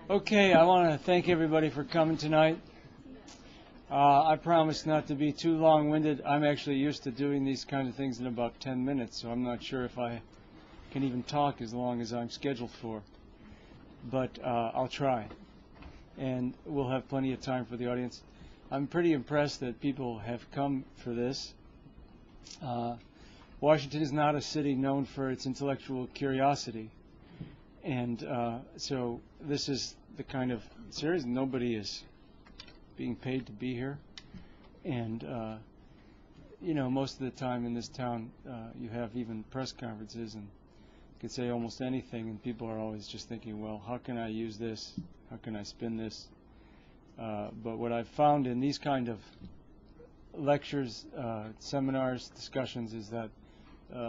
Okay, I want to thank everybody for coming tonight. I promise not to be too long-winded. I'm actually used to doing these kind of things in about 10 minutes, so I'm not sure if I can even talk as long as I'm scheduled for. But I'll try, and we'll have plenty of time for the audience. I'm pretty impressed that people have come for this. Washington is not a city known for its intellectual curiosity. And so this is the kind of series. Nobody is being paid to be here. And, you know, most of the time in this town, you have even press conferences and you could say almost anything. And people are always just thinking, well, how can I use this? How can I spin this? But what I've found in these kind of lectures, seminars, discussions is that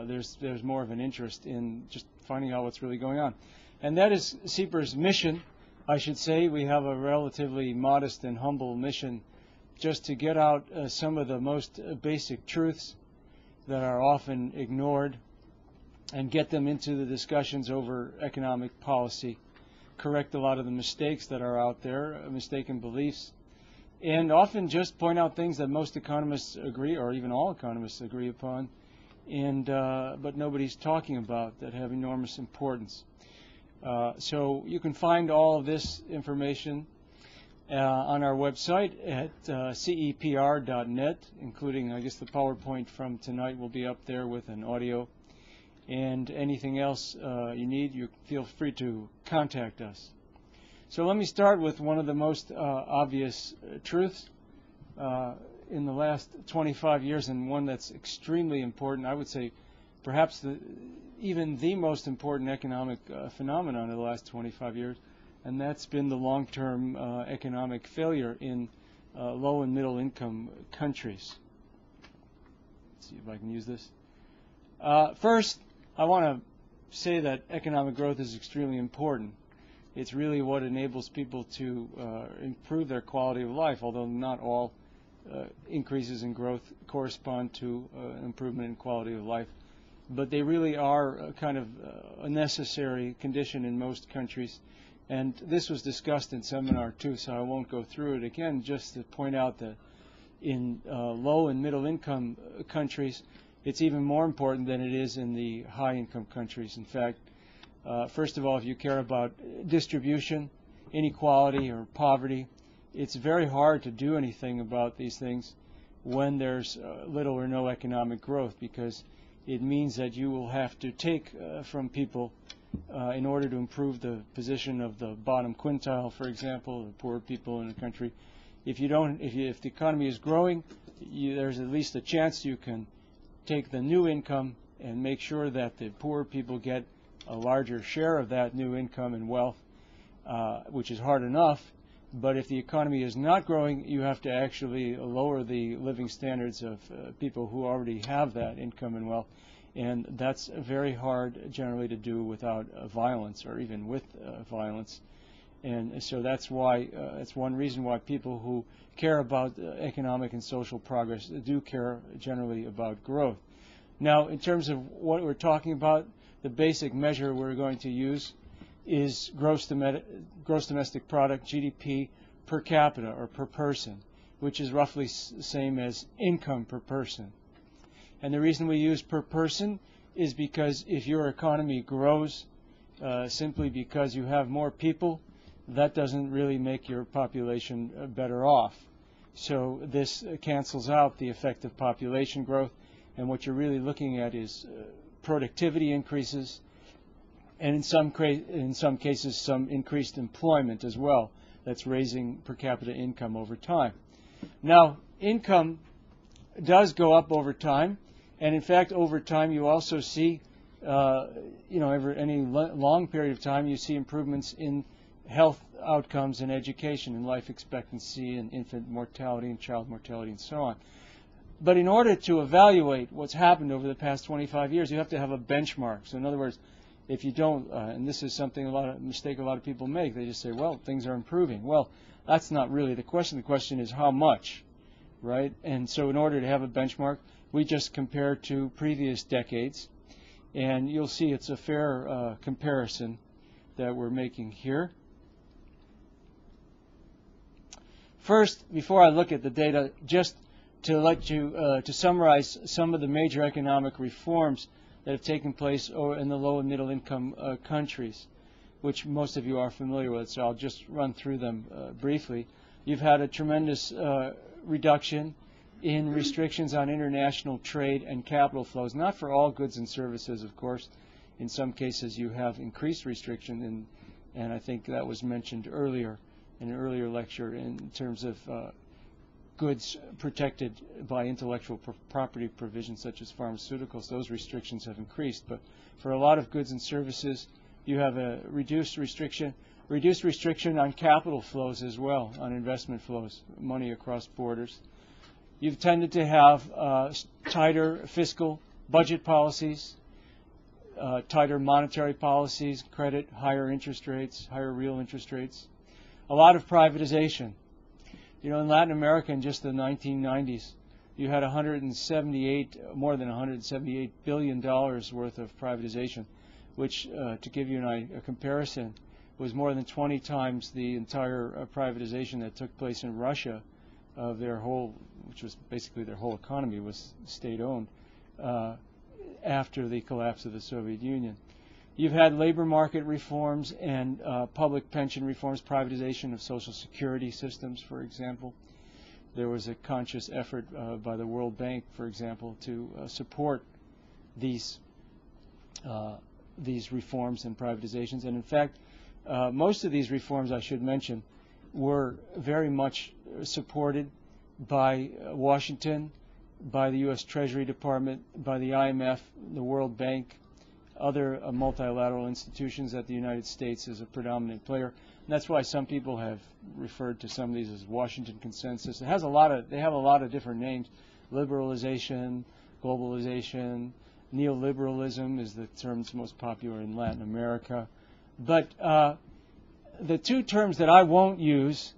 there's more of an interest in just finding out what's really going on. And that is CEPR's mission, I should say. We have a relatively modest and humble mission just to get out some of the most basic truths that are often ignored and get them into the discussions over economic policy, correct a lot of the mistakes that are out there, mistaken beliefs, and often just point out things that most economists agree, or even all economists agree upon, and but nobody's talking about, that have enormous importance. So you can find all of this information on our website at CEPR.net, including, I guess, the PowerPoint from tonight will be up there with an audio. And anything else you need, you feel free to contact us. So let me start with one of the most obvious truths in the last 25 years, and one that's extremely important. I would say perhaps even the most important economic phenomenon of the last 25 years, and that's been the long-term economic failure in low and middle income countries. Let's see if I can use this. First, I want to say that economic growth is extremely important. It's really what enables people to improve their quality of life, although not all increases in growth correspond to an improvement in quality of life. But they really are kind of a necessary condition in most countries. And this was discussed in seminar too, so I won't go through it again, just to point out that in low and middle income countries, it's even more important than it is in the high income countries. In fact, first of all, if you care about distribution, inequality, or poverty, it's very hard to do anything about these things when there's little or no economic growth, because it means that you will have to take from people in order to improve the position of the bottom quintile, for example, the poor people in a country. If the economy is growing, there's at least a chance you can take the new income and make sure that the poor people get a larger share of that new income and wealth, which is hard enough. But if the economy is not growing, you have to actually lower the living standards of people who already have that income and wealth. And that's very hard generally to do without violence, or even with violence. And so that's why, it's one reason why people who care about economic and social progress do care generally about growth. Now, in terms of what we're talking about, the basic measure we're going to use is gross domestic product, GDP, per capita, or per person, which is roughly the same as income per person. And the reason we use per person is because if your economy grows simply because you have more people, that doesn't really make your population better off. So this cancels out the effect of population growth, and what you're really looking at is productivity increases, and in some cases some increased employment as well. That's raising per capita income over time. Now, income does go up over time, and in fact over time you also see, over any long period of time, you see improvements in health outcomes and education and life expectancy and infant mortality and child mortality and so on. But in order to evaluate what's happened over the past 25 years, you have to have a benchmark. So in other words, if you don't, and this is something mistake a lot of people make, they just say, well, things are improving. Well, that's not really the question. The question is how much, right? And so in order to have a benchmark, we just compare to previous decades, and you'll see it's a fair comparison that we're making here. First, before I look at the data, just to let you to summarize some of the major economic reforms that have taken place in the low and middle income countries, which most of you are familiar with, so I'll just run through them briefly. You've had a tremendous reduction in restrictions on international trade and capital flows, not for all goods and services, of course. In some cases you have increased restriction, and I think that was mentioned earlier in an earlier lecture in terms of goods protected by intellectual property provisions such as pharmaceuticals. Those restrictions have increased, but for a lot of goods and services you have a reduced restriction on capital flows as well, on investment flows, money across borders. You've tended to have tighter fiscal budget policies, tighter monetary policies, credit, higher interest rates, higher real interest rates. A lot of privatization. You know, in Latin America in just the 1990s, you had more than $178 billion worth of privatization, which, to give you a comparison, was more than 20 times the entire privatization that took place in Russia of their whole, which was basically their whole economy was state-owned, after the collapse of the Soviet Union. You've had labor market reforms and public pension reforms, privatization of Social Security systems, for example. There was a conscious effort by the World Bank, for example, to support these reforms and privatizations. And in fact, most of these reforms, I should mention, were very much supported by Washington, by the U.S. Treasury Department, by the IMF, the World Bank, other multilateral institutions that the United States is a predominant player. And that's why some people have referred to some of these as Washington Consensus. They have a lot of different names: liberalization, globalization, neoliberalism is the term that's most popular in Latin America. But the two terms that I won't use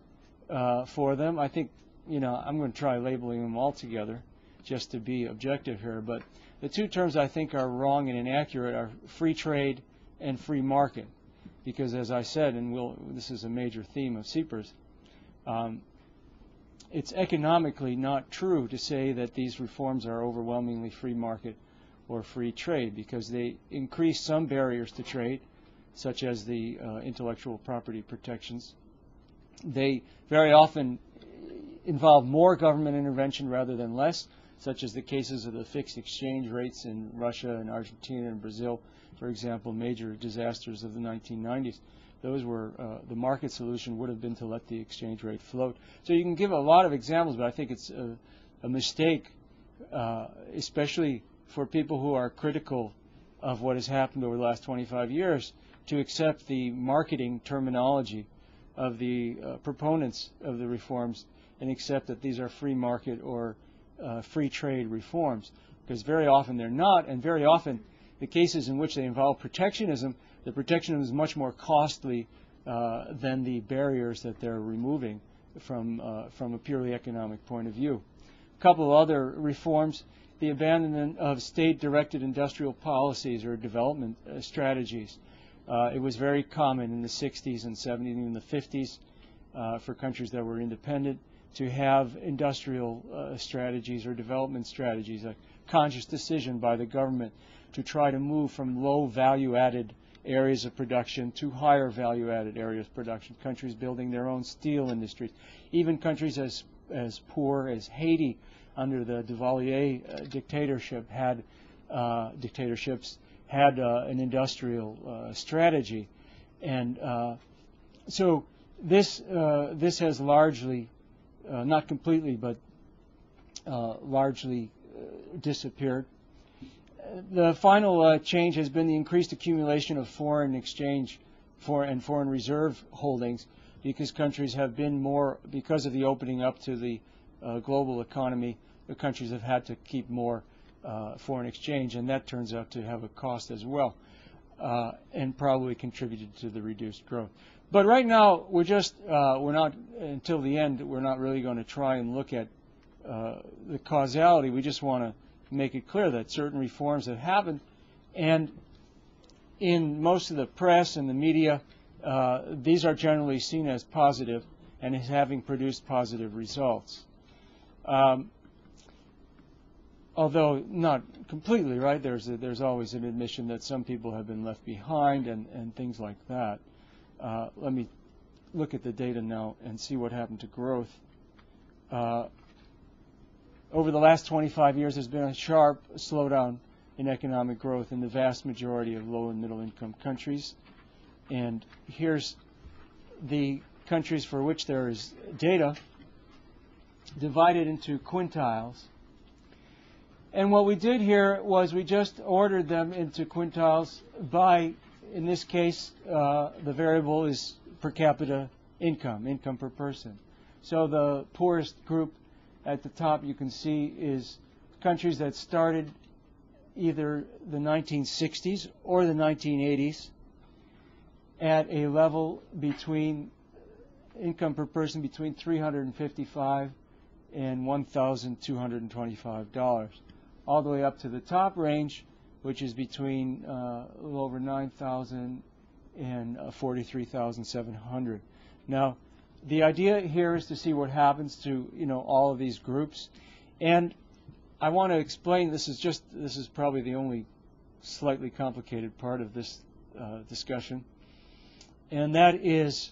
for them, I think, I'm going to try labeling them all together just to be objective here, but the two terms I think are wrong and inaccurate are free trade and free market, because as I said, and this is a major theme of CEPR's, it's economically not true to say that these reforms are overwhelmingly free market or free trade, because they increase some barriers to trade, such as the intellectual property protections. They very often involve more government intervention rather than less, such as the cases of the fixed exchange rates in Russia and Argentina and Brazil, for example, major disasters of the 1990s. Those were, the market solution would have been to let the exchange rate float. So you can give a lot of examples, but I think it's a mistake, especially for people who are critical of what has happened over the last 25 years, to accept the marketing terminology of the proponents of the reforms and accept that these are free market or free trade reforms, because very often they're not, and very often the cases in which they involve protectionism, the protectionism is much more costly than the barriers that they're removing from a purely economic point of view. A couple of other reforms: the abandonment of state-directed industrial policies or development strategies. It was very common in the 60s and 70s and even the 50s for countries that were independent to have industrial strategies or development strategies, a conscious decision by the government to try to move from low value-added areas of production to higher value-added areas of production, countries building their own steel industries. Even countries as poor as Haiti under the Duvalier dictatorship had an industrial strategy. And so this has largely, not completely, but largely disappeared. The final change has been the increased accumulation of foreign exchange and foreign reserve holdings, because countries have been more, because of the opening up to the global economy, the countries have had to keep more foreign exchange, and that turns out to have a cost as well, and probably contributed to the reduced growth. But right now, we're not, until the end, we're not really going to try and look at the causality. We just want to make it clear that certain reforms have happened, and in most of the press and the media, these are generally seen as positive, and is having produced positive results. Although not completely, right? There's always an admission that some people have been left behind and things like that. Let me look at the data now and see what happened to growth. Over the last 25 years, there's been a sharp slowdown in economic growth in the vast majority of low and middle income countries. And here's the countries for which there is data divided into quintiles. And what we did here was we just ordered them into quintiles by, in this case, the variable is per capita income, income per person. So the poorest group at the top you can see is countries that started either the 1960s or the 1980s at a level between income per person between $355 and $1,225, all the way up to the top range, which is between a little over $9,000 and $43,700. Now, the idea here is to see what happens to all of these groups, and I want to explain. This is probably the only slightly complicated part of this discussion, and that is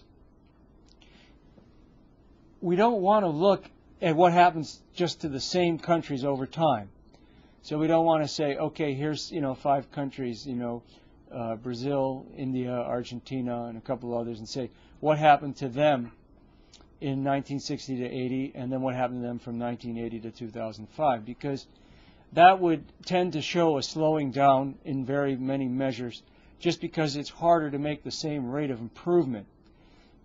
we don't want to look at what happens just to the same countries over time. So we don't want to say, okay, here's 5 countries, Brazil, India, Argentina, and a couple others, and say what happened to them in 1960 to 80, and then what happened to them from 1980 to 2005, because that would tend to show a slowing down in very many measures, just because it's harder to make the same rate of improvement.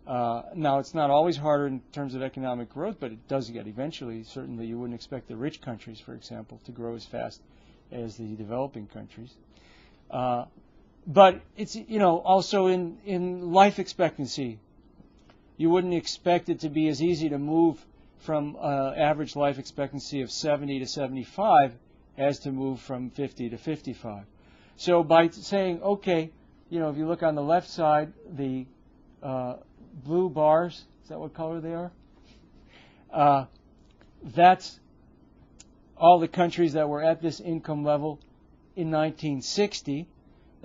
Now, it's not always harder in terms of economic growth, but it does get eventually. Certainly, you wouldn't expect the rich countries, for example, to grow as fast as the developing countries. But it's, also in life expectancy, you wouldn't expect it to be as easy to move from average life expectancy of 70 to 75 as to move from 50 to 55. So by saying, okay, if you look on the left side, the blue bars, is that what color they are? That's all the countries that were at this income level in 1960.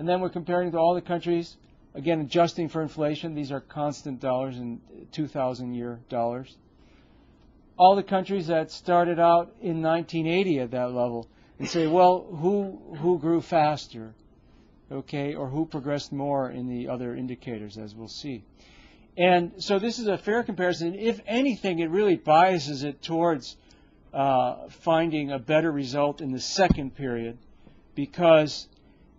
And then we're comparing to all the countries, again, adjusting for inflation. These are constant dollars and 2,000-year dollars. All the countries that started out in 1980 at that level, and say, well, who grew faster, okay, or who progressed more in the other indicators, as we'll see. And so this is a fair comparison. If anything, it really biases it towards finding a better result in the second period, because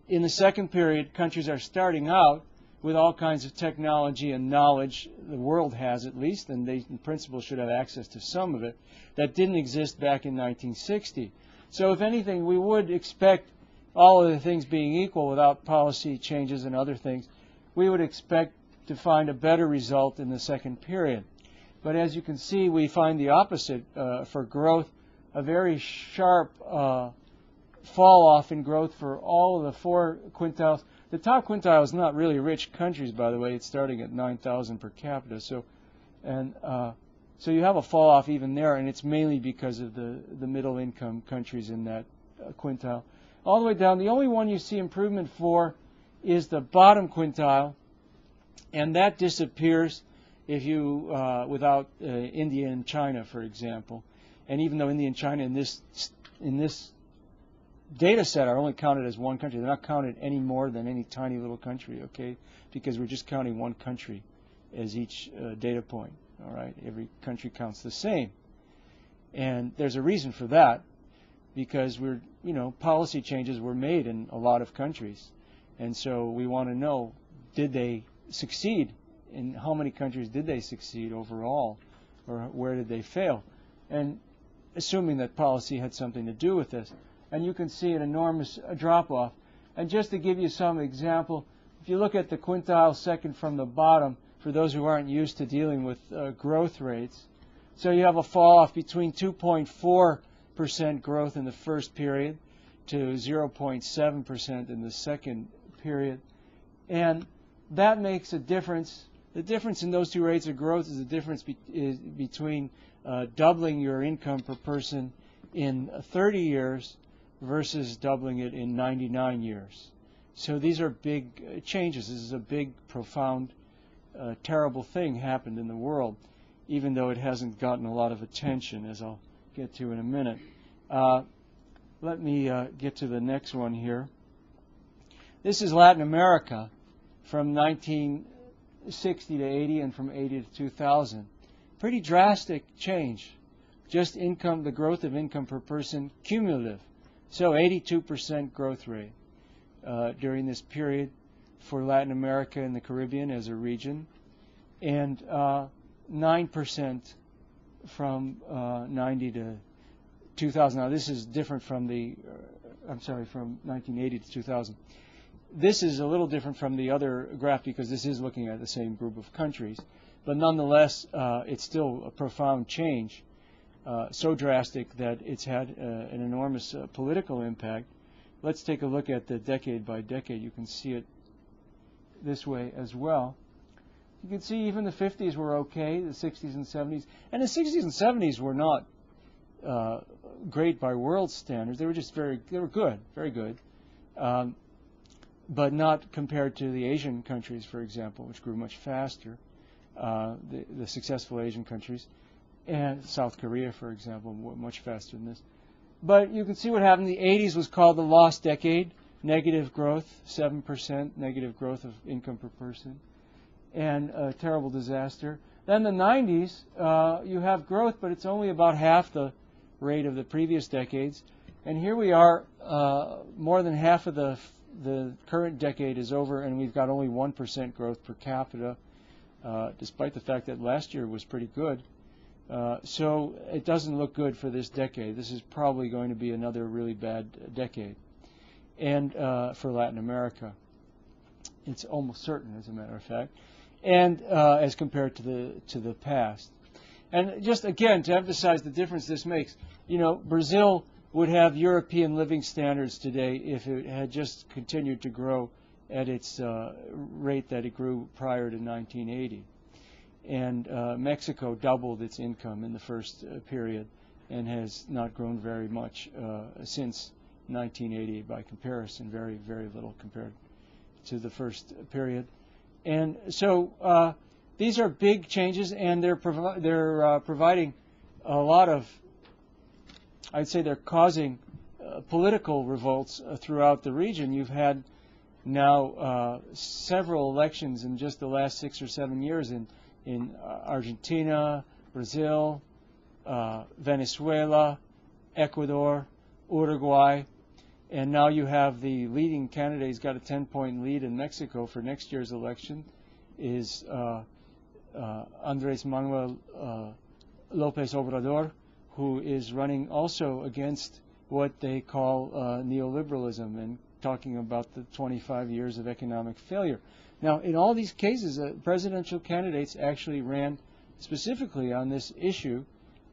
in the second period, countries are starting out with all kinds of technology and knowledge, the world has at least, and they in principle should have access to some of it, that didn't exist back in 1960. So if anything, we would expect, all of the things being equal without policy changes and other things, we would expect to find a better result in the second period. But as you can see, we find the opposite for growth, a very sharp fall off in growth for all of the 4 quintiles. The top quintile is not really rich countries, by the way. It's starting at 9,000 per capita. So you have a fall off even there, and it's mainly because of the middle income countries in that quintile. All the way down, the only one you see improvement for is the bottom quintile, and that disappears if you without India and China, for example. And even though India and China in this data set are only counted as one country, they're not counted any more than any tiny little country, okay? Because we're just counting one country as each data point, all right? Every country counts the same. And there's a reason for that, because policy changes were made in a lot of countries. And so we want to know, did they succeed? In how many countries did they succeed overall? Or where did they fail? And assuming that policy had something to do with this. And you can see an enormous drop-off. And just to give you some example, if you look at the quintile second from the bottom, for those who aren't used to dealing with growth rates, so you have a fall-off between 2.4% growth in the first period to 0.7% in the second period. And that makes a difference The difference in those two rates of growth is the difference between doubling your income per person in 30 years versus doubling it in 99 years. So these are big changes. This is a big, profound, terrible thing happened in the world, even though it hasn't gotten a lot of attention, as I'll get to in a minute. Let me get to the next one here. This is Latin America from 1960 to 80 and from 80 to 2000. Pretty drastic change. Just income, the growth of income per person, cumulative. So 82% growth rate during this period for Latin America and the Caribbean as a region, and 9% from 90 to 2000. Now this is different from from 1980 to 2000. This is a little different from the other graph because this is looking at the same group of countries, but nonetheless it's still a profound change, so drastic that it's had an enormous political impact. Let's take a look at the decade by decade. You can see it this way as well. You can see even the 50s were okay, the 60s and 70s. And the 60s and 70s were not great by world standards. They were just they were good, very good. But not compared to the Asian countries, for example, which grew much faster, the successful Asian countries. And South Korea, for example, much faster than this. But you can see what happened. The 80s was called the lost decade. Negative growth, 7% negative growth of income per person, and a terrible disaster. Then the 90s, you have growth, but it's only about half the rate of the previous decades. And here we are, more than half of the current decade is over, and we've got only 1% growth per capita, despite the fact that last year was pretty good. So it doesn't look good for this decade. This is probably going to be another really bad decade. And for Latin America, it's almost certain, as a matter of fact, and as compared to the past. And just again to emphasize the difference this makes, you know, Brazil would have European living standards today if it had just continued to grow at its rate that it grew prior to 1980. And Mexico doubled its income in the first period and has not grown very much since 1980 by comparison, very, very little compared to the first period. And so these are big changes, and they're providing a lot of, I'd say they're causing political revolts throughout the region. You've had now several elections in just the last 6 or 7 years in Argentina, Brazil, Venezuela, Ecuador, Uruguay, and now you have the leading candidate. He's got a 10-point lead in Mexico for next year's election, is Andrés Manuel López Obrador, who is running also against what they call neoliberalism and talking about the 25 years of economic failure. Now, in all these cases, presidential candidates actually ran specifically on this issue,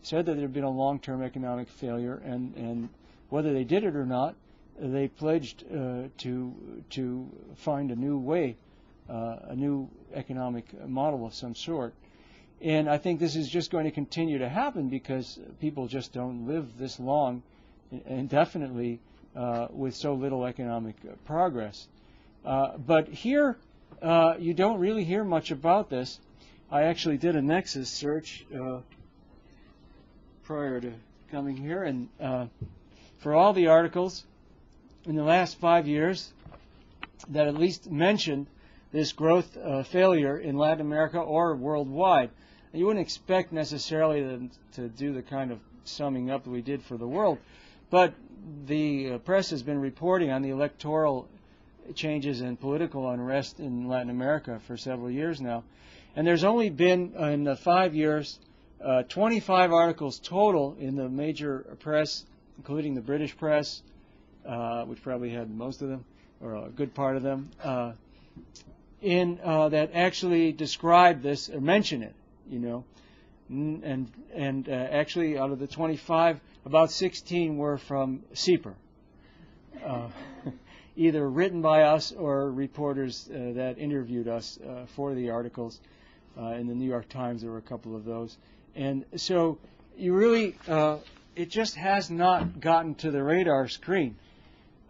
said that there had been a long-term economic failure, and whether they did it or not, they pledged to find a new way, a new economic model of some sort. And I think this is just going to continue to happen because people just don't live this long indefinitely with so little economic progress. But here, you don't really hear much about this. I actually did a Nexus search prior to coming here, and for all the articles in the last 5 years that at least mentioned this growth failure in Latin America or worldwide. You wouldn't expect necessarily them to do the kind of summing up that we did for the world, but the press has been reporting on the electoral changes and political unrest in Latin America for several years now. And there's only been, in the 5 years, 25 articles total in the major press, including the British press, which probably had most of them, or a good part of them, that actually describe this or mention it, you know. And actually, out of the 25, about 16 were from CEPR, either written by us or reporters that interviewed us for the articles. In the New York Times, there were a couple of those. And so you really, it just has not gotten to the radar screen.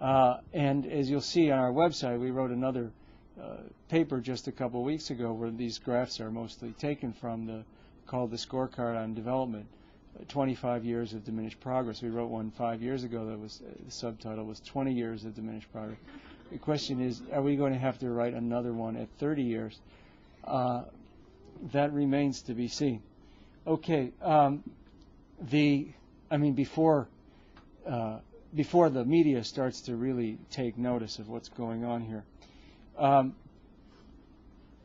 And as you'll see on our website, we wrote another paper just a couple of weeks ago where these graphs are mostly taken from, called the Scorecard on Development, 25 Years of Diminished Progress. We wrote one 5 years ago that was, the subtitle was 20 Years of Diminished Progress. The question is, are we going to have to write another one at 30 years? That remains to be seen. Okay, before the media starts to really take notice of what's going on here.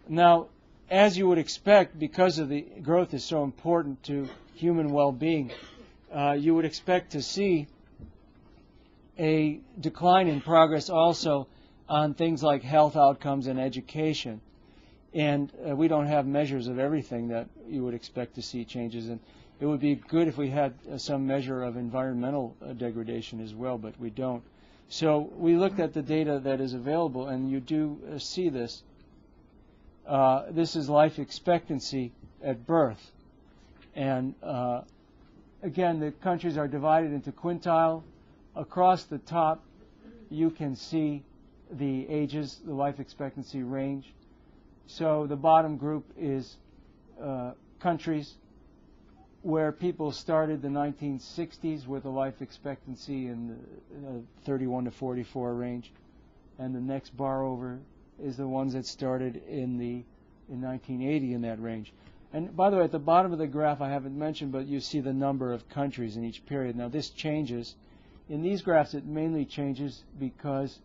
Now, as you would expect, because of the growth is so important to human well-being, you would expect to see a decline in progress also on things like health outcomes and education. And we don't have measures of everything that you would expect to see changes in. It would be good if we had some measure of environmental degradation as well, but we don't. So we looked at the data that is available, and you do see this. This is life expectancy at birth. And again, the countries are divided into quintile. Across the top, you can see the ages, the life expectancy range. So the bottom group is countries where people started the 1960s with a life expectancy in the 31 to 44 range, and the next bar over is the ones that started in 1980 in that range. And by the way, at the bottom of the graph I haven't mentioned, but you see the number of countries in each period. Now this changes. In these graphs it mainly changes because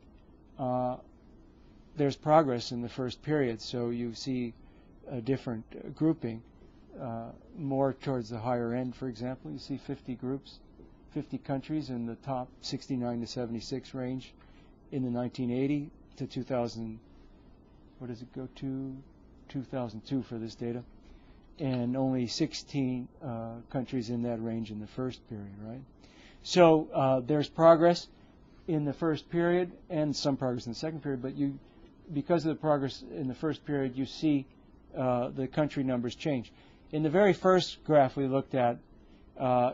there's progress in the first period, so you see a different grouping, more towards the higher end. For example, you see 50 groups, 50 countries in the top 69 to 76 range in the 1980 to 2000. What does it go to? 2002 for this data, and only 16 countries in that range in the first period, right? So there's progress in the first period and some progress in the second period, but because of the progress in the first period, you see the country numbers change. In the very first graph we looked at,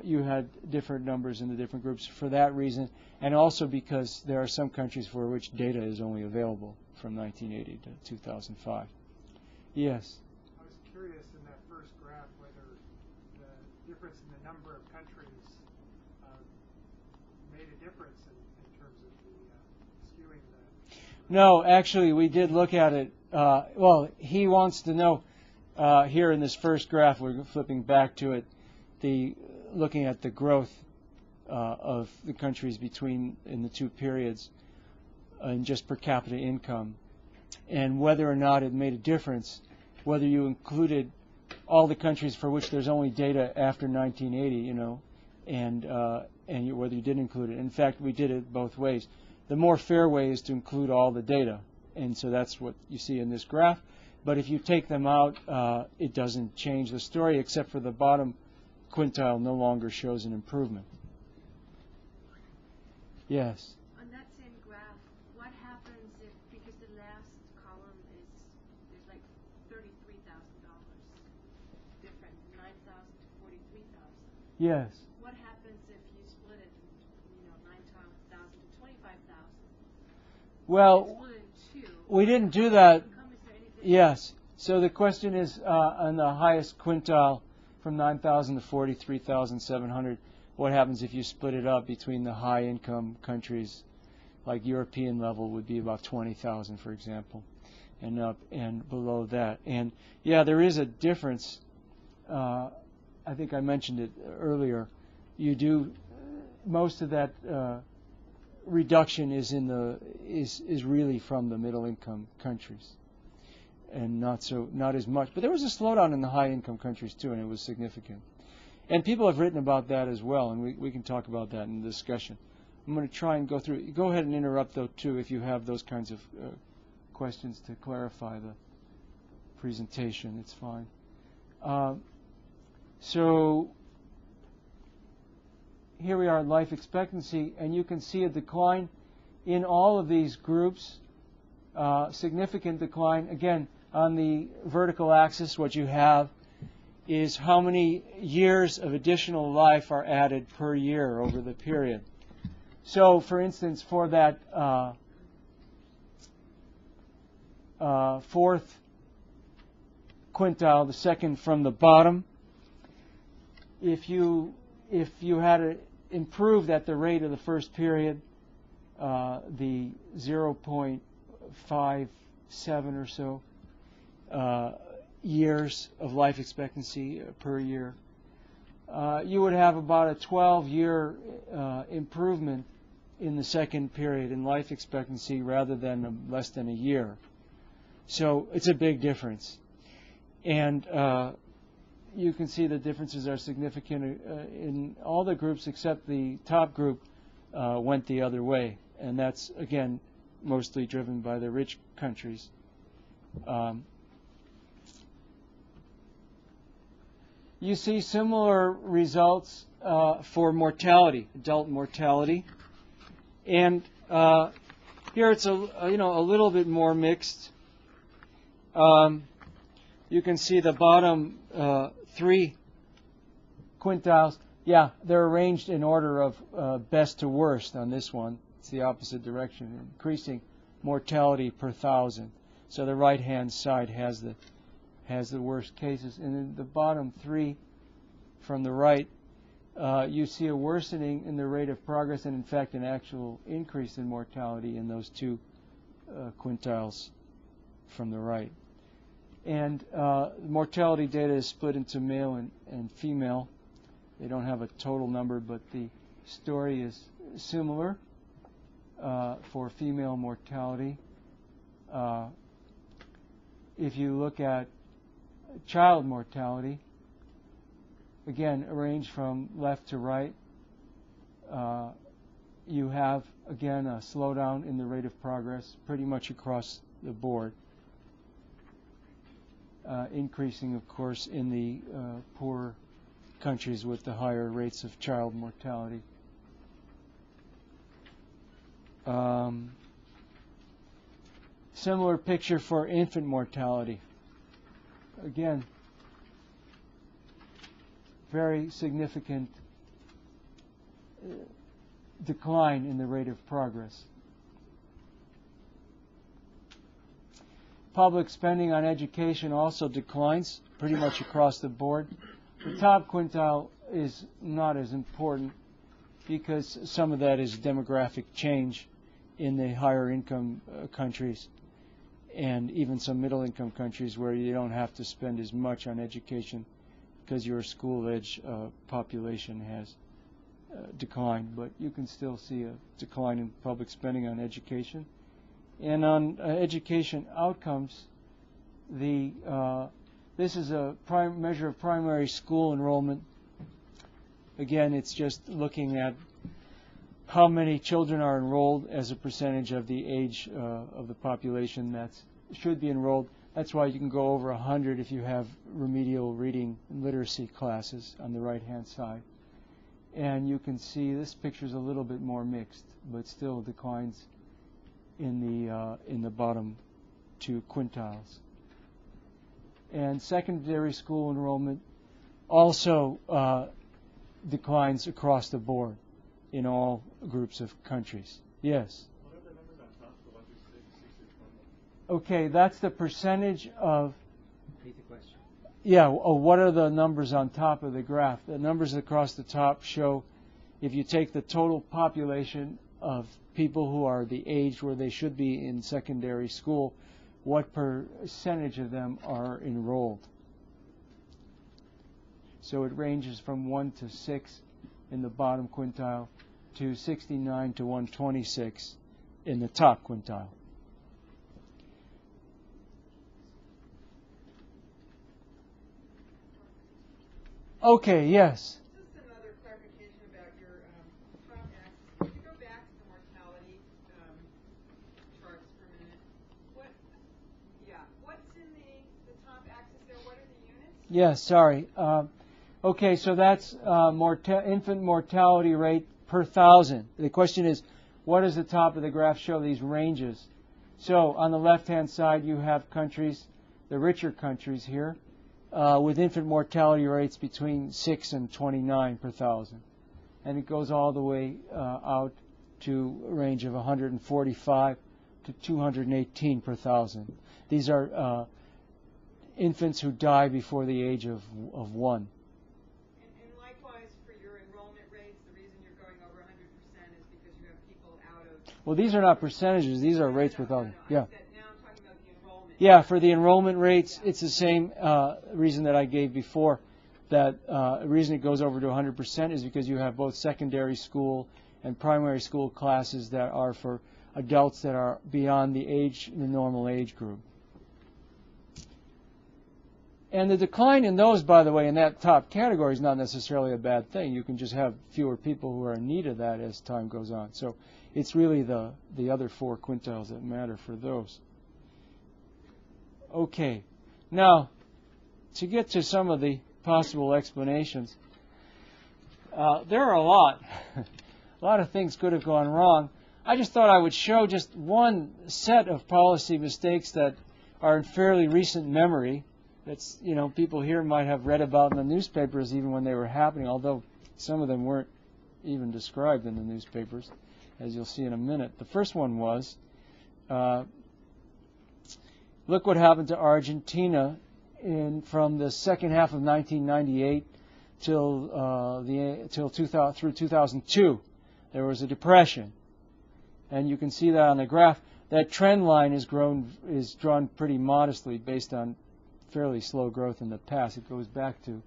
you had different numbers in the different groups for that reason, and also because there are some countries for which data is only available from 1980 to 2005. Yes? I was curious in that first graph whether the difference in the number of countries made a difference in terms of the skewing the... No, actually we did look at it. Well, he wants to know here in this first graph, we're flipping back to it, looking at the growth of the countries in the two periods in just per capita income, and whether or not it made a difference, whether you included all the countries for which there's only data after 1980, and whether you did include it. In fact, we did it both ways. The more fair way is to include all the data, and so that's what you see in this graph. But if you take them out, it doesn't change the story, except for the bottom quintile no longer shows an improvement. Yes? On that same graph, what happens if, because the last column there's like $33,000 different, 9,000 to 43,000. Yes. What happens if you split it, 9,000 to 25,000? Well, split it in two. We didn't do that. Yes. So the question is on the highest quintile from 9,000 to 43,700, what happens if you split it up between the high-income countries, like European level would be about 20,000, for example, and up and below that. And yeah, there is a difference. I think I mentioned it earlier. You do most of that reduction is really from the middle-income countries, and not as much. But there was a slowdown in the high-income countries too, and it was significant. And people have written about that as well, and we can talk about that in the discussion. I'm going to try and go through. Go ahead and interrupt, though, too, if you have those kinds of questions to clarify the presentation. It's fine. So here we are at life expectancy, and you can see a decline in all of these groups, significant decline. Again, On the vertical axis, what you have is how many years of additional life are added per year over the period. So, for instance, for that fourth quintile, the second from the bottom, if you had improved at the rate of the first period, the 0.57 or so years of life expectancy per year, you would have about a 12-year improvement in the second period in life expectancy rather than less than a year. So it's a big difference. And you can see the differences are significant in all the groups except the top group went the other way. And that's, again, mostly driven by the rich countries. You see similar results for mortality, adult mortality. And here it's a little bit more mixed. You can see the bottom three quintiles. Yeah, they're arranged in order of best to worst on this one. It's the opposite direction, increasing mortality per thousand. So the right-hand side has the worst cases. And in the bottom three from the right, you see a worsening in the rate of progress and, in fact, an actual increase in mortality in those two quintiles from the right. And mortality data is split into male and female. They don't have a total number, but the story is similar for female mortality. If you look at child mortality, again, arranged from left to right, you have, again, a slowdown in the rate of progress pretty much across the board. Increasing, of course, in the poor countries with the higher rates of child mortality. Similar picture for infant mortality. Again, very significant decline in the rate of progress. Public spending on education also declines pretty much across the board. The top quintile is not as important because some of that is demographic change in the higher income countries and even some middle income countries where you don't have to spend as much on education because your school-age population has declined. But you can still see a decline in public spending on education. And on education outcomes, this is a measure of primary school enrollment. Again, it's just looking at how many children are enrolled as a percentage of the age of the population that should be enrolled. That's why you can go over 100 if you have remedial reading and literacy classes on the right-hand side. And you can see this picture is a little bit more mixed, but still declines in the bottom two quintiles. And secondary school enrollment also declines across the board in all groups of countries. Yes? What are the numbers on top, the 1 through 6, 6 through 20? Okay, that's the percentage of... Repeat the question. Yeah, what are the numbers on top of the graph? The numbers across the top show if you take the total population of people who are the age where they should be in secondary school, what percentage of them are enrolled. So it ranges from 1 to 6 in the bottom quintile to 69 to 126 in the top quintile. Okay, yes. Just another clarification about your top axis. If you go back to the mortality charts for a minute, what's in the top axis there? What are the units? Yes, sorry. Okay, so that's infant mortality rate per 1,000. The question is, what does the top of the graph show? These ranges. So on the left-hand side, you have countries the richer countries here, with infant mortality rates between 6 and 29 per thousand. And it goes all the way out to a range of 145 to 218 per thousand. These are infants who die before the age of 1. And likewise, for your enrollment rates, the reason you're going over 100% is because you have people out of... Well, these are not percentages. These are rates without... Yeah. Now I'm talking about the enrollment. Yeah, for the enrollment rates, it's the same reason that I gave before. That the reason it goes over to 100% is because you have both secondary school and primary school classes that are for adults that are beyond the normal age group. And the decline in those, by the way, in that top category is not necessarily a bad thing. You can just have fewer people who are in need of that as time goes on. So it's really the other 4 quintiles that matter for those. Okay. Now, to get to some of the possible explanations, there are a lot. A lot of things could have gone wrong. I just thought I would show just one set of policy mistakes that are in fairly recent memory. That's, people here might have read about in the newspapers even when they were happening, although some of them weren't even described in the newspapers, as you'll see in a minute. The first one was, look what happened to Argentina from the second half of 1998 through 2002. There was a depression, and you can see that on the graph. That trend line is drawn pretty modestly based on fairly slow growth in the past. It goes back to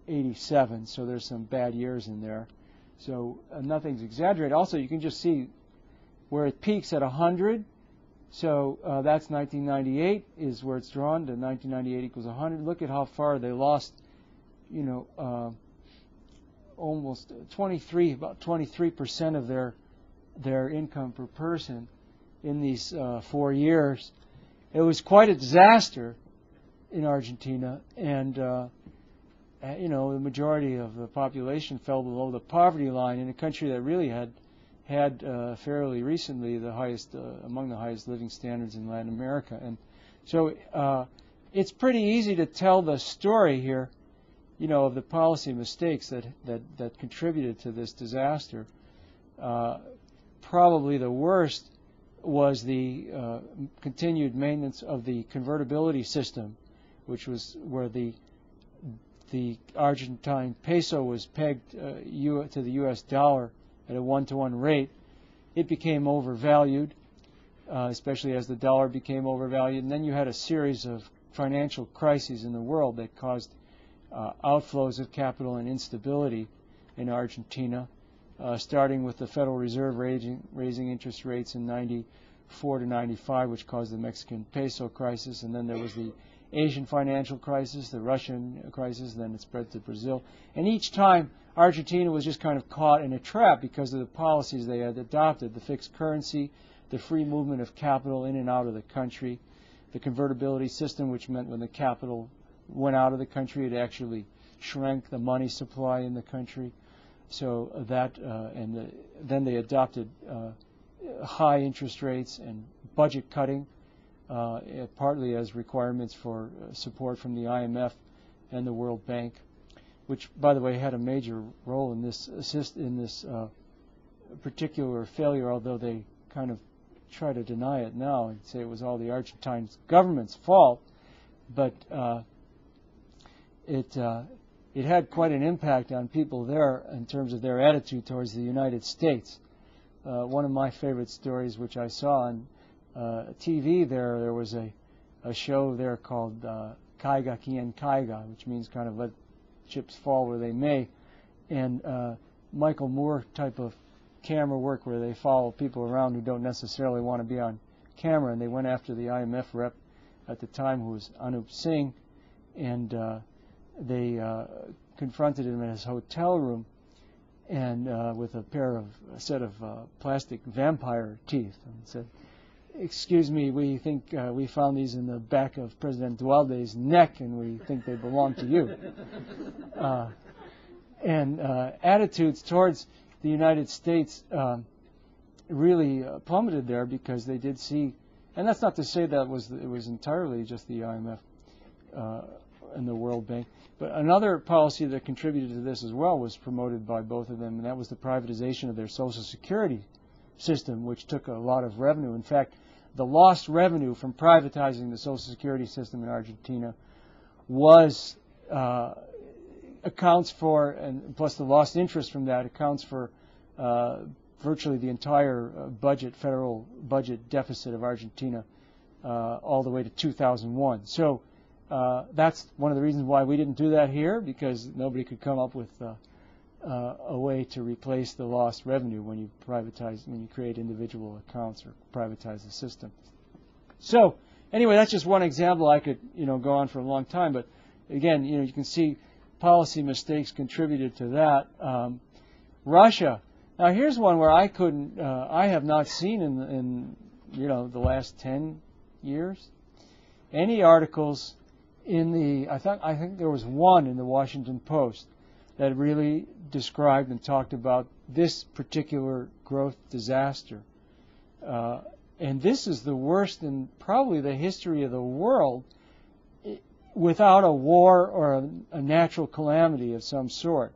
87, so there's some bad years in there. So nothing's exaggerated. Also, you can just see where it peaks at 100. So that's 1998 is where it's drawn to 1998 equals 100. Look at how far they lost, almost about 23% of their income per person in these 4 years. It was quite a disaster in Argentina, and the majority of the population fell below the poverty line in a country that really had fairly recently the highest among the highest living standards in Latin America. And so it's pretty easy to tell the story here, of the policy mistakes that contributed to this disaster. Probably the worst was the continued maintenance of the convertibility system, which was where the Argentine peso was pegged to the U.S. dollar at a 1-to-1 rate. It became overvalued, especially as the dollar became overvalued. And then you had a series of financial crises in the world that caused outflows of capital and instability in Argentina, starting with the Federal Reserve raising interest rates in 94 to 95, which caused the Mexican peso crisis. And then there was the Asian financial crisis, the Russian crisis, then it spread to Brazil. And each time, Argentina was just kind of caught in a trap because of the policies they had adopted, the fixed currency, the free movement of capital in and out of the country, the convertibility system, which meant when the capital went out of the country, it actually shrank the money supply in the country. So that, then they adopted high interest rates and budget cutting, partly as requirements for support from the IMF and the World Bank, which, by the way, had a major role in this particular failure, although they kind of try to deny it now and say it was all the Argentine government's fault. But it had quite an impact on people there in terms of their attitude towards the United States. One of my favorite stories, which I saw on TV there was a show there called Caiga Quien Caiga, which means kind of let chips fall where they may, and Michael Moore type of camera work where they follow people around who don't necessarily want to be on camera, and they went after the IMF rep at the time, who was Anup Singh, and they confronted him in his hotel room and with a set of plastic vampire teeth, and said, "Excuse me, we think we found these in the back of President Dualde's neck, and we think they belong to you." And attitudes towards the United States really plummeted there, because they did see And that's not to say that it was entirely just the IMF and the World Bank. But another policy that contributed to this as well was promoted by both of them, and that was the privatization of their Social Security system, which took a lot of revenue. In fact, the lost revenue from privatizing the Social Security system in Argentina was accounts for, and plus the lost interest from that accounts for virtually the entire federal budget deficit of Argentina all the way to 2001. So that's one of the reasons why we didn't do that here, because nobody could come up with a way to replace the lost revenue when you create individual accounts or privatize the system. So anyway, that's just one example. I could go on for a long time, but again, you can see policy mistakes contributed to that. Russia. Now here's one where I have not seen in the last 10 years any articles in the. I think there was one in the Washington Post that really described and talked about this particular growth disaster. And this is the worst in probably the history of the world without a war or a natural calamity of some sort.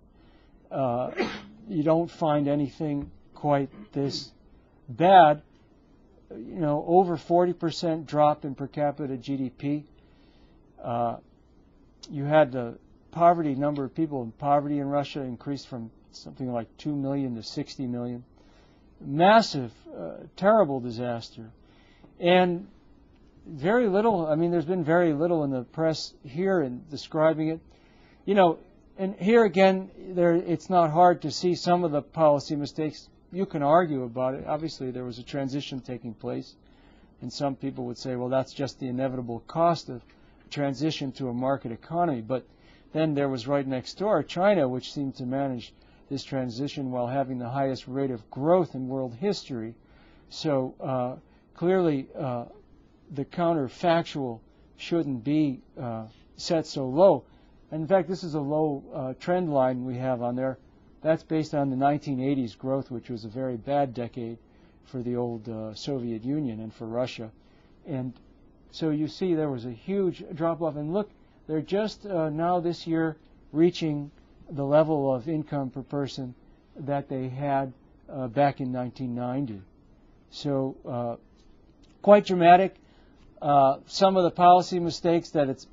You don't find anything quite this bad. Over 40% drop in per capita GDP. You had the number of people in poverty in Russia increased from something like 2 million to 60 million. Massive, terrible disaster. And very little, there's been very little in the press here in describing it. And here again, it's not hard to see some of the policy mistakes. You can argue about it. Obviously, there was a transition taking place. And some people would say, well, that's just the inevitable cost of transition to a market economy. But then there was right next door China, which seemed to manage this transition while having the highest rate of growth in world history. So clearly, the counterfactual shouldn't be set so low. And in fact, this is a low trend line we have on there. That's based on the 1980s growth, which was a very bad decade for the old Soviet Union and for Russia. And so you see there was a huge drop-off. And look, they're just now this year reaching the level of income per person that they had back in 1990. So quite dramatic. Some of the policy mistakes that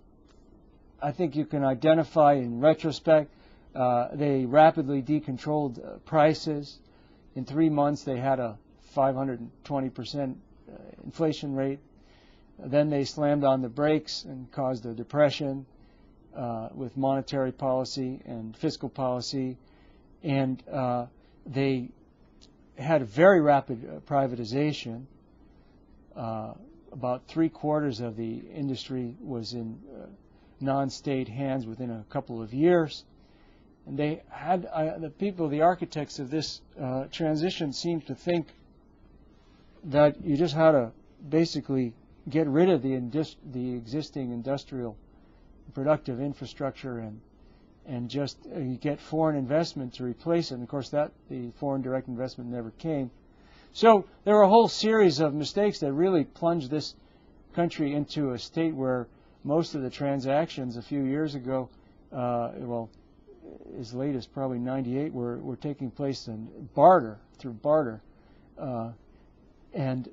I think you can identify in retrospect. They rapidly decontrolled prices. In 3 months, they had a 520% inflation rate. Then they slammed on the brakes and caused a depression with monetary policy and fiscal policy. And they had a very rapid privatization. About 3/4 of the industry was in non-state hands within a couple of years. And they had the architects of this transition seemed to think that you just had to basically get rid of the existing industrial productive infrastructure and just get foreign investment to replace it. And of course, the foreign direct investment never came. So there were a whole series of mistakes that really plunged this country into a state where most of the transactions a few years ago, as late as probably 98, were taking place in through barter. And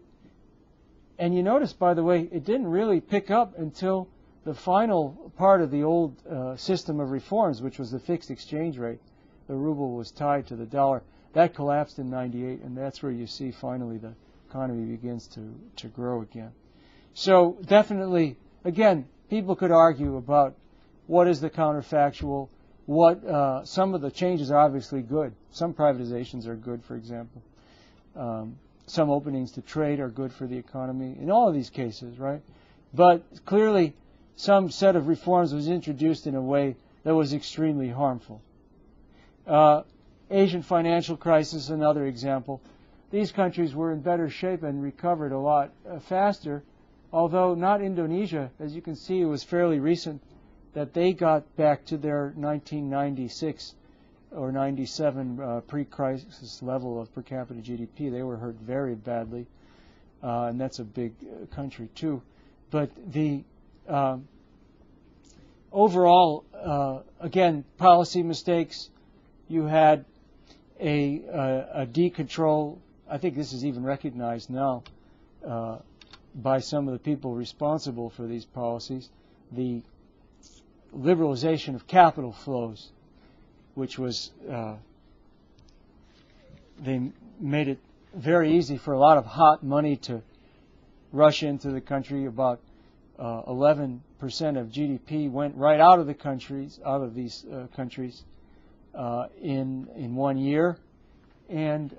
you notice, by the way, it didn't really pick up until the final part of the old system of reforms, which was the fixed exchange rate. The ruble was tied to the dollar. That collapsed in 98, and that's where you see finally the economy begins to grow again. So definitely, again, people could argue about what is the counterfactual. Some of the changes are obviously good. Some privatizations are good, for example. Some openings to trade are good for the economy in all of these cases, right? But clearly, some set of reforms was introduced in a way that was extremely harmful. Asian financial crisis, another example. These countries were in better shape and recovered a lot faster, although not Indonesia. As you can see, it was fairly recent that they got back to their 1996 or 97 pre-crisis level of per capita GDP. They were hurt very badly. and that's a big country too. But the overall, again, policy mistakes. You had a decontrol. I think this is even recognized now by some of the people responsible for these policies. The liberalization of capital flows, which was they made it very easy for a lot of hot money to rush into the country. About 11% of GDP went right out of the countries, out of these countries, in 1 year, and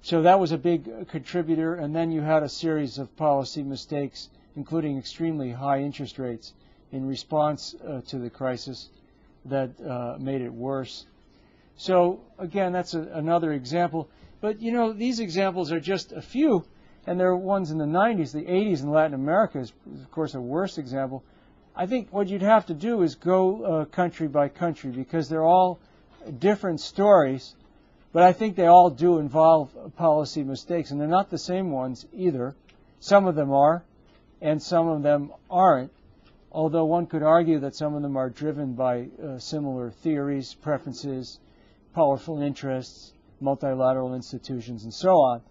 so that was a big contributor. And then you had a series of policy mistakes, including extremely high interest rates in response to the crisis, that made it worse. So again, that's another example. But you know, these examples are just a few, and there are ones in the 90s. The 80s in Latin America is, of course, a worse example. I think what you'd have to do is go country by country, because they're all different stories, but I think they all do involve policy mistakes, and they're not the same ones either. Some of them are, and some of them aren't, although one could argue that some of them are driven by similar theories, preferences, powerful interests, multilateral institutions, and so on.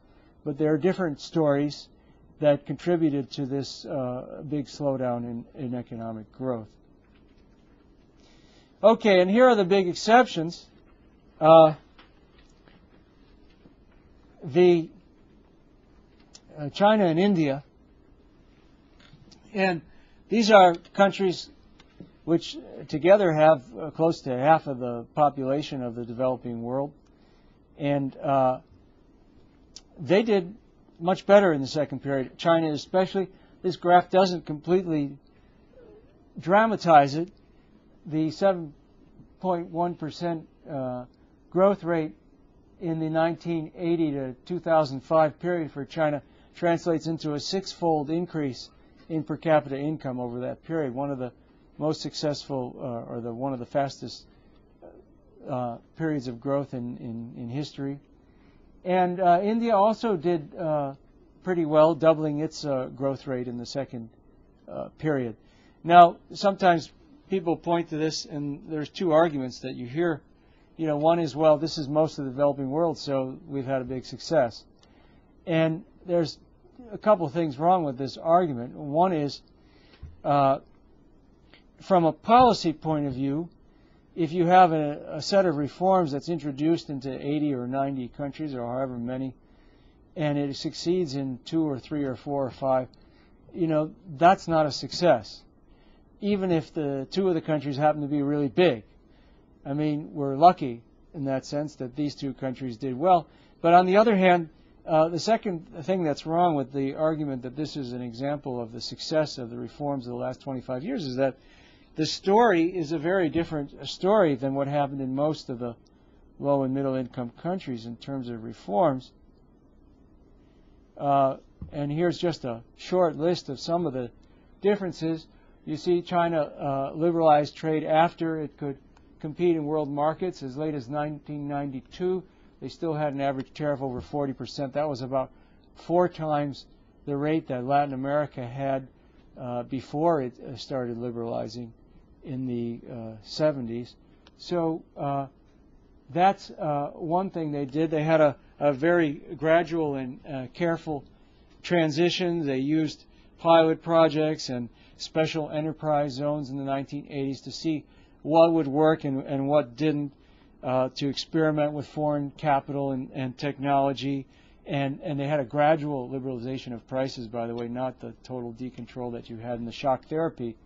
But there are different stories that contributed to this big slowdown in economic growth. Okay, and here are the big exceptions. China and India, and these are countries which together have close to half of the population of the developing world, and they did much better in the second period. China especially. This graph doesn't completely dramatize it. The 7.1% growth rate in the 1980 to 2005 period for China translates into a six-fold increase in per capita income over that period. One of the most successful, or one of the fastest periods of growth in history. And India also did pretty well, doubling its growth rate in the second period. Now, sometimes people point to this, and there's two arguments that you hear. You know, one is, well, this is most of the developing world, so we've had a big success. And there's a couple of things wrong with this argument. One is, from a policy point of view, if you have a set of reforms that's introduced into 80 or 90 countries, or however many, and it succeeds in 2 or 3 or 4 or 5, you know, that's not a success, even if the 2 of the countries happen to be really big. I mean, we're lucky in that sense that these 2 countries did well. But on the other hand, the second thing that's wrong with the argument that this is an example of the success of the reforms of the last 25 years is that the story is a very different story than what happened in most of the low and middle income countries in terms of reforms. And here's just a short list of some of the differences. You see China liberalized trade after it could compete in world markets as late as 1992. They still had an average tariff over 40%. That was about 4 times the rate that Latin America had before it started liberalizing in the 70s. So that's one thing they did. They had a very gradual and careful transition. They used pilot projects and special enterprise zones in the 1980s to see what would work and what didn't, to experiment with foreign capital and technology. And they had a gradual liberalization of prices, by the way, not the total decontrol that you had in the shock therapy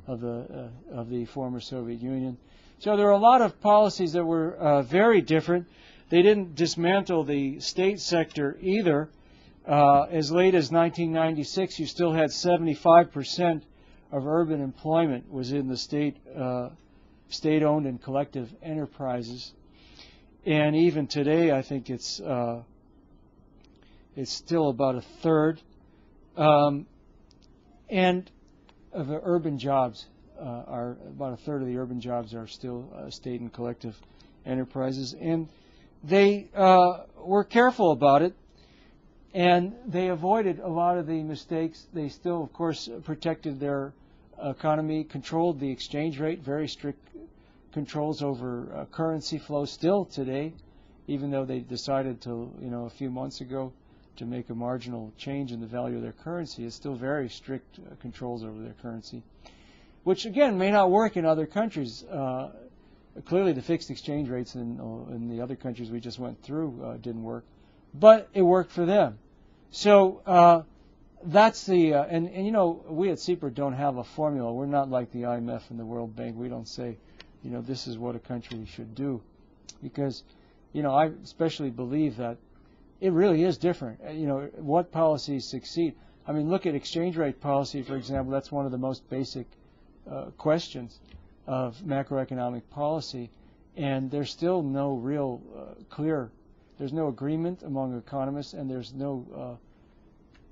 of the former Soviet Union. So there are a lot of policies that were very different. They didn't dismantle the state sector either. As late as 1996, you still had 75% of urban employment was in the state-owned and collective enterprises. And even today, I think it's still about a third. And of the urban jobs are about a third of the urban jobs are still state and collective enterprises. And they were careful about it. And they avoided a lot of the mistakes. They still, of course, protected their economy, controlled the exchange rate, very strict controls over currency flow still today, even though they decided to, a few months ago to make a marginal change in the value of their currency. It's still very strict controls over their currency, which again may not work in other countries. Clearly the fixed exchange rates in the other countries we just went through didn't work, but it worked for them. So that's the, and we at CEPR don't have a formula. We're not like the IMF and the World Bank. We don't say, this is what a country should do, because, I especially believe that it really is different. What policies succeed. I mean, look at exchange rate policy, for example. That's one of the most basic questions of macroeconomic policy, and there's still no real there's no agreement among economists, and there's no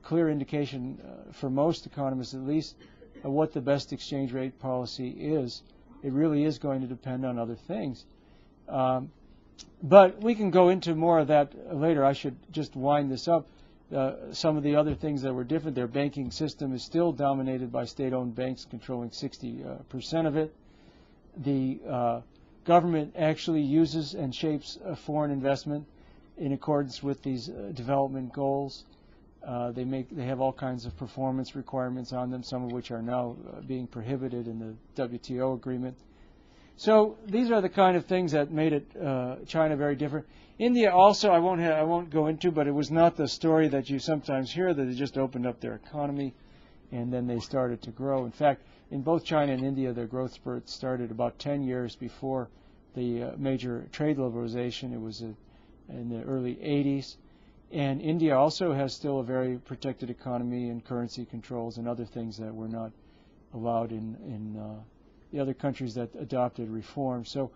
clear indication for most economists, at least, of what the best exchange rate policy is. It really is going to depend on other things. But we can go into more of that later. I should just wind this up. Some of the other things that were different, their banking system is still dominated by state-owned banks controlling 60% of it. The government actually uses and shapes foreign investment in accordance with these development goals. They have all kinds of performance requirements on them, some of which are now being prohibited in the WTO agreement. So these are the kind of things that made it China very different. India also, I won't go into, but it was not the story that you sometimes hear, that they just opened up their economy and then they started to grow. In fact, in both China and India, their growth spurt started about 10 years before the major trade liberalization. It was in the early 80s. And India also has still a very protected economy and currency controls and other things that were not allowed in the other countries that adopted reform. So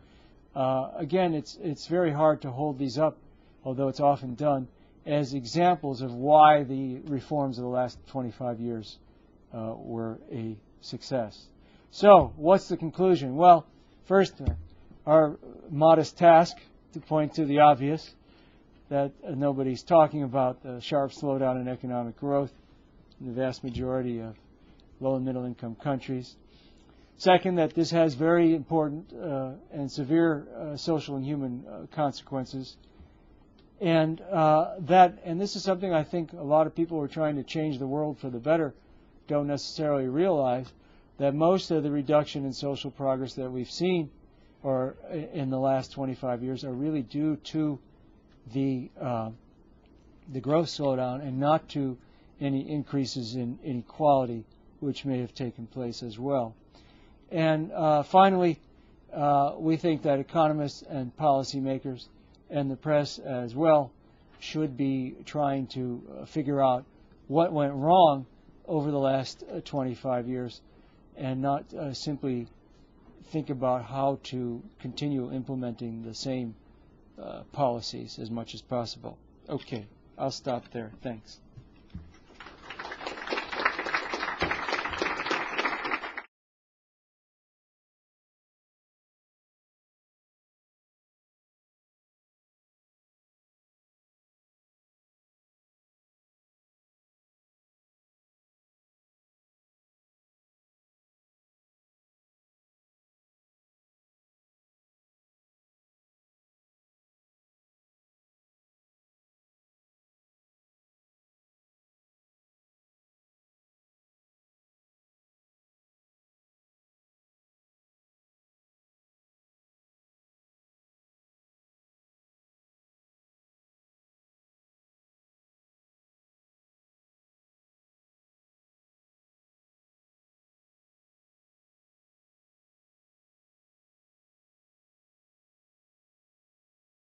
again, it's very hard to hold these up, although it's often done, as examples of why the reforms of the last 25 years were a success. So what's the conclusion? Well, first, our modest task to point to the obvious, that nobody's talking about the sharp slowdown in economic growth in the vast majority of low and middle income countries. Second, that this has very important and severe social and human consequences. And this is something I think a lot of people who are trying to change the world for the better don't necessarily realize, that most of the reduction in social progress that we've seen or in the last 25 years are really due to the growth slowdown and not to any increases in inequality, which may have taken place as well. And finally, we think that economists and policymakers and the press as well should be trying to figure out what went wrong over the last 25 years and not simply think about how to continue implementing the same policies as much as possible. Okay, I'll stop there. Thanks.